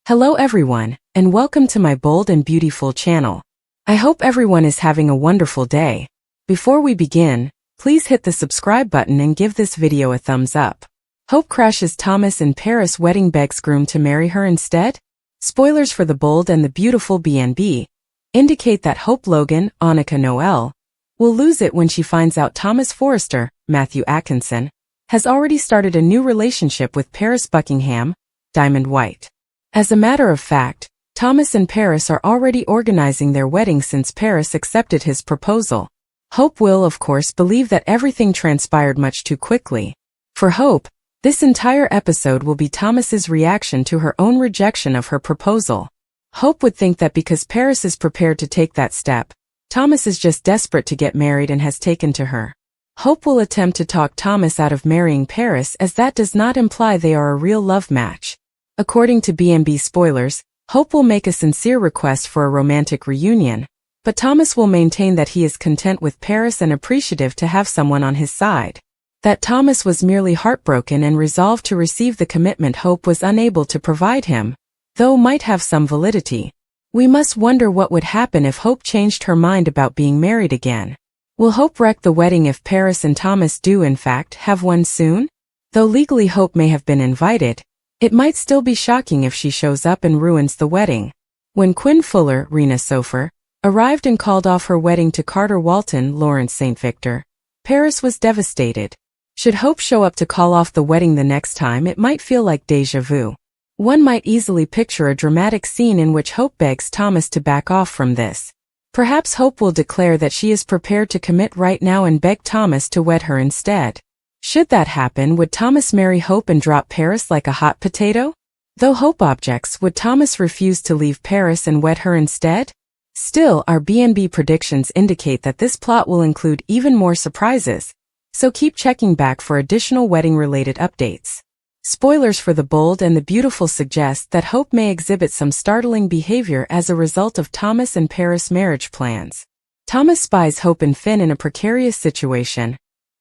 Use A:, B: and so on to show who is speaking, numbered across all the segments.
A: Hello everyone, and welcome to my bold and beautiful channel. I hope everyone is having a wonderful day. Before we begin, please hit the subscribe button and give this video a thumbs up. Hope crashes Thomas in Paris wedding, begs groom to marry her instead? Spoilers for The Bold and the Beautiful B&B indicate that Hope Logan, Annika Noel, will lose it when she finds out Thomas Forrester, Matthew Atkinson, has already started a new relationship with Paris Buckingham, Diamond White. As a matter of fact, Thomas and Paris are already organizing their wedding since Paris accepted his proposal. Hope will, of course, believe that everything transpired much too quickly. For Hope, this entire episode will be Thomas's reaction to her own rejection of her proposal. Hope would think that because Paris is prepared to take that step, Thomas is just desperate to get married and has taken to her. Hope will attempt to talk Thomas out of marrying Paris, as that does not imply they are a real love match. According to B&B spoilers, Hope will make a sincere request for a romantic reunion, but Thomas will maintain that he is content with Paris and appreciative to have someone on his side. That Thomas was merely heartbroken and resolved to receive the commitment Hope was unable to provide him, though might have some validity. We must wonder what would happen if Hope changed her mind about being married again. Will Hope wreck the wedding if Paris and Thomas do in fact have one soon? Though legally Hope may have been invited, it might still be shocking if she shows up and ruins the wedding. When Quinn Fuller, Rena Sofer, arrived and called off her wedding to Carter Walton, Lawrence St. Victor, Paris was devastated. Should Hope show up to call off the wedding the next time, it might feel like déjà vu. One might easily picture a dramatic scene in which Hope begs Thomas to back off from this. Perhaps Hope will declare that she is prepared to commit right now and beg Thomas to wed her instead. Should that happen, would Thomas marry Hope and drop Paris like a hot potato? Though Hope objects, would Thomas refuse to leave Paris and wed her instead? Still, our B&B predictions indicate that this plot will include even more surprises, so keep checking back for additional wedding-related updates. Spoilers for The Bold and the Beautiful suggest that Hope may exhibit some startling behavior as a result of Thomas and Paris' marriage plans. Thomas spies Hope and Finn in a precarious situation.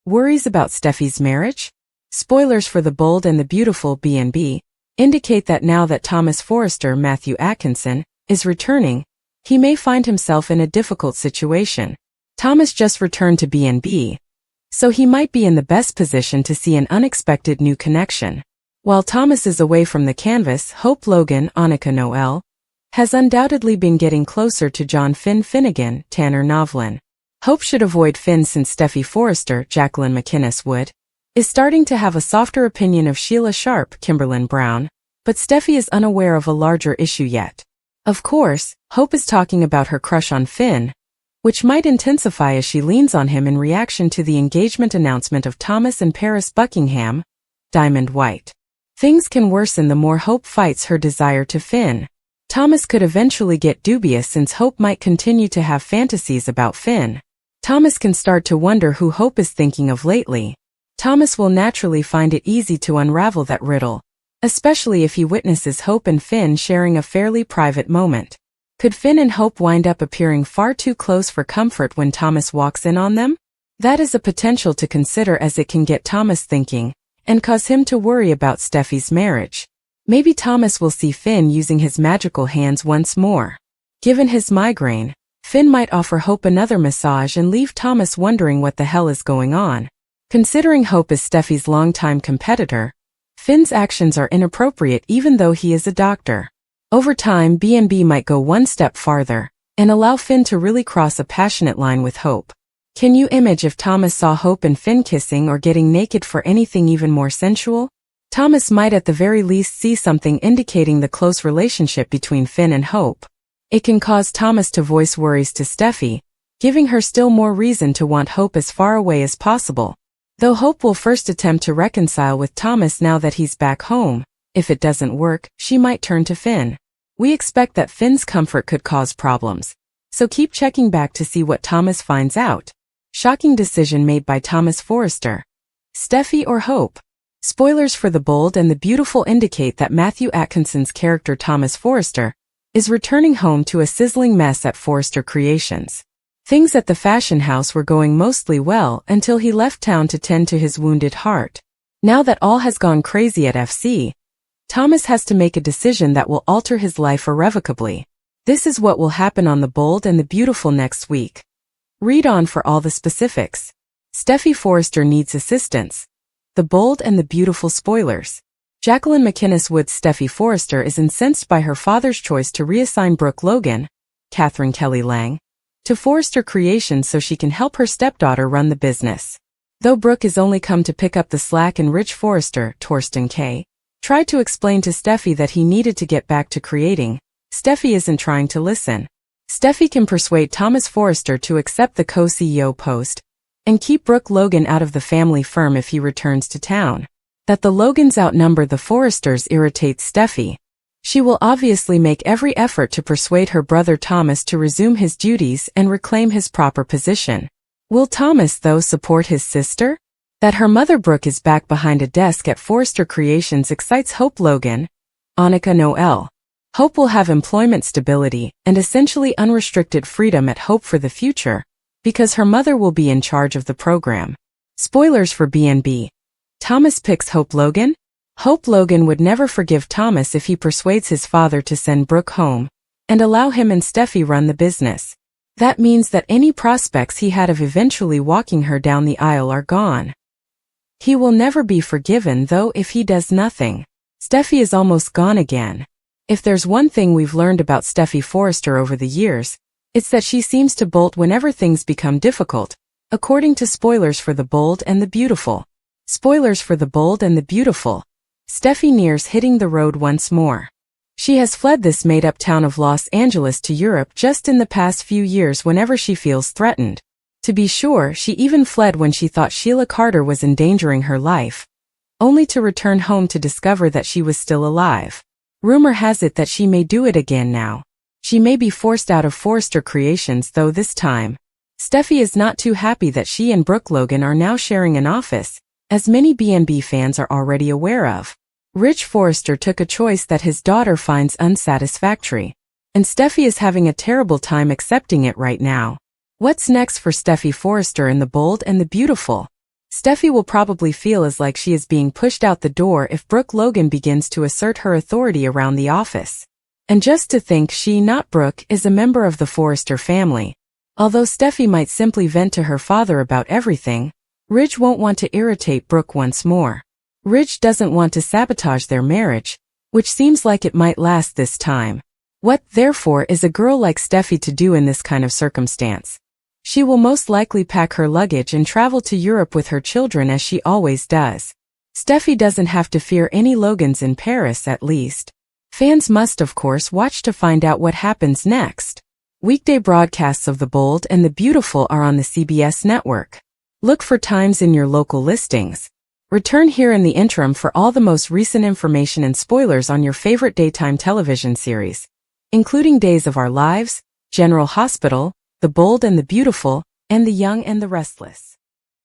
A: Worries about Steffi's marriage? Spoilers for The Bold and the Beautiful B&B indicate that now that Thomas Forrester, Matthew Atkinson, is returning, he may find himself in a difficult situation. Thomas just returned to B&B, so he might be in the best position to see an unexpected new connection. While Thomas is away from the canvas, Hope Logan, Annika Noel, has undoubtedly been getting closer to John Finn Finnegan, Tanner Novlin. Hope should avoid Finn since Steffi Forrester, Jacqueline McInnes Wood, is starting to have a softer opinion of Sheila Sharp, Kimberlyn Brown, but Steffi is unaware of a larger issue yet. Of course, Hope is talking about her crush on Finn, which might intensify as she leans on him in reaction to the engagement announcement of Thomas and Paris Buckingham, Diamond White. Things can worsen the more Hope fights her desire to Finn. Thomas could eventually get dubious since Hope might continue to have fantasies about Finn. Thomas can start to wonder who Hope is thinking of lately. Thomas will naturally find it easy to unravel that riddle, especially if he witnesses Hope and Finn sharing a fairly private moment. Could Finn and Hope wind up appearing far too close for comfort when Thomas walks in on them? That is a potential to consider, as it can get Thomas thinking and cause him to worry about Steffi's marriage. Maybe Thomas will see Finn using his magical hands once more. Given his migraine, Finn might offer Hope another massage and leave Thomas wondering what the hell is going on. Considering Hope is Steffi's longtime competitor, Finn's actions are inappropriate even though he is a doctor. Over time, B&B might go one step farther and allow Finn to really cross a passionate line with Hope. Can you imagine if Thomas saw Hope and Finn kissing or getting naked for anything even more sensual? Thomas might at the very least see something indicating the close relationship between Finn and Hope. It can cause Thomas to voice worries to Steffi, giving her still more reason to want Hope as far away as possible. Though Hope will first attempt to reconcile with Thomas now that he's back home, if it doesn't work, she might turn to Finn. We expect that Finn's comfort could cause problems, so keep checking back to see what Thomas finds out. Shocking decision made by Thomas Forrester. Steffi or Hope? Spoilers for The Bold and the Beautiful indicate that Matthew Atkinson's character Thomas Forrester is returning home to a sizzling mess at Forrester Creations. Things at the fashion house were going mostly well until he left town to tend to his wounded heart. Now that all has gone crazy at FC, Thomas has to make a decision that will alter his life irrevocably. This is what will happen on The Bold and the Beautiful next week. Read on for all the specifics. Steffy Forrester needs assistance. The Bold and the Beautiful spoilers. Jacqueline McInnes Wood's Steffy Forrester is incensed by her father's choice to reassign Brooke Logan, Catherine Kelly Lang, to Forrester Creations so she can help her stepdaughter run the business. Though Brooke is only come to pick up the slack and Rich Forrester, Torsten K., tried to explain to Steffy that he needed to get back to creating, Steffy isn't trying to listen. Steffy can persuade Thomas Forrester to accept the co-CEO post and keep Brooke Logan out of the family firm if he returns to town. That the Logans outnumber the Forresters irritates Steffy. She will obviously make every effort to persuade her brother Thomas to resume his duties and reclaim his proper position. Will Thomas, though, support his sister? That her mother Brooke is back behind a desk at Forrester Creations excites Hope Logan, Annika Noel. Hope will have employment stability and essentially unrestricted freedom at Hope for the future, because her mother will be in charge of the program. Spoilers for B&B. Thomas picks Hope Logan? Hope Logan would never forgive Thomas if he persuades his father to send Brooke home and allow him and Steffy run the business. That means that any prospects he had of eventually walking her down the aisle are gone. He will never be forgiven, though, if he does nothing. Steffy is almost gone again. If there's one thing we've learned about Steffy Forrester over the years, it's that she seems to bolt whenever things become difficult, according to spoilers for The Bold and the Beautiful. Spoilers for The Bold and the Beautiful. Steffy nears hitting the road once more. She has fled this made-up town of Los Angeles to Europe just in the past few years whenever she feels threatened. To be sure, she even fled when she thought Sheila Carter was endangering her life, only to return home to discover that she was still alive. Rumor has it that she may do it again now. She may be forced out of Forrester Creations, though this time. Steffy is not too happy that she and Brooke Logan are now sharing an office, as many B&B fans are already aware of. Rich Forrester took a choice that his daughter finds unsatisfactory, and Steffy is having a terrible time accepting it right now. What's next for Steffy Forrester in The Bold and the Beautiful? Steffy will probably feel as like she is being pushed out the door if Brooke Logan begins to assert her authority around the office. And just to think she, not Brooke, is a member of the Forrester family. Although Steffy might simply vent to her father about everything, Ridge won't want to irritate Brooke once more. Ridge doesn't want to sabotage their marriage, which seems like it might last this time. What, therefore, is a girl like Steffy to do in this kind of circumstance? She will most likely pack her luggage and travel to Europe with her children as she always does. Steffy doesn't have to fear any Logans in Paris, at least. Fans must, of course, watch to find out what happens next. Weekday broadcasts of The Bold and the Beautiful are on the CBS network. Look for times in your local listings. Return here in the interim for all the most recent information and spoilers on your favorite daytime television series, including Days of Our Lives, General Hospital, The Bold and the Beautiful, and The Young and the Restless.